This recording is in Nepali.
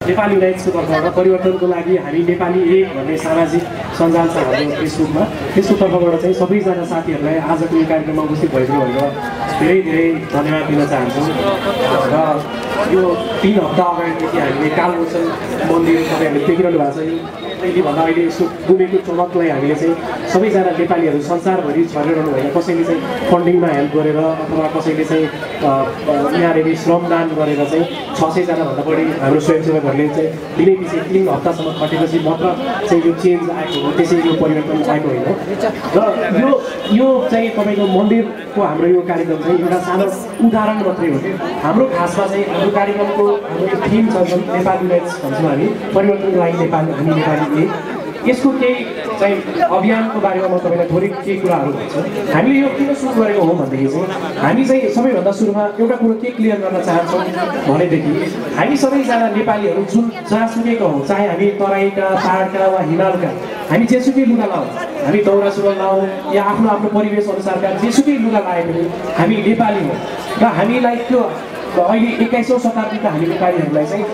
नेपाली युनाइट्सको तर्फबाट परिवर्तनको लागि हामी नेपाली एक भन्ने सामाजिक सञ्जाल छ हाम्रो फेसबुकमा। त्यसको तर्फबाट चाहिँ सबैजना साथीहरूलाई आजको यो कार्यक्रममा उपस्थित भइदिनु भनेर धेरै धेरै धन्यवाद दिन चाहन्छौँ। र यो 3 हप्ता अगाडिदेखि हामीले कालमोचन मन्दिर तपाईँहरूले देखिरहनु भएको छ। भन्दा अहिले यसको गुमेको चमकलाई हामीले चाहिँ सबैजना नेपालीहरू संसारभरि छरिरहनु भएन। कसैले चाहिँ फन्डिङमा हेल्प गरेर अथवा कसैले चाहिँ यहाँनिर श्रमदान गरेर चाहिँ 600 जनाभन्दा बढी हाम्रो स्वयंसेवकहरूले चाहिँ दिनै पछि 3 हप्तासम्म खटेपछि मात्र चाहिँ यो चेन्ज आएको हो, त्यसै यो परिवर्तन आएको होइन। र यो चाहिँ तपाईँको मन्दिरको हाम्रो यो कार्यक्रम चाहिँ एउटा सानो उदाहरण मात्रै हो। हाम्रो खासमा चाहिँ हाम्रो कार्यक्रमको हाम्रो थिम छ नेपाली युनाइट्स भन्छौँ हामी, परिवर्तनको लागि नेपाली हामी नेपाली एक। यसको केही चाहिँ अभियानको बारेमा म तपाईँलाई थोरै केही कुराहरू भन्छु। हामीले यो किन सुरु गरेको हो भनेदेखि चाहिँ हामी चाहिँ सबैभन्दा सुरुमा एउटा कुरो के क्लियर गर्न चाहन्छौँ भनेदेखि हामी सबैजना नेपालीहरू जुन जहाँसुकैको हौँ, चाहे हामी तराईका, पाहाडका वा हिमालका, हामी जेसुकै लुगा लाउँ, हामी दौरा सुरुवाल लाउँ या आफ्नो आफ्नो परिवेश अनुसारका जेसुकै लुगा लाए पनि हामी नेपाली हौँ। र हामीलाई त्यो अहिले 21औं शताब्दीका हामी नेपालीहरूलाई चाहिँ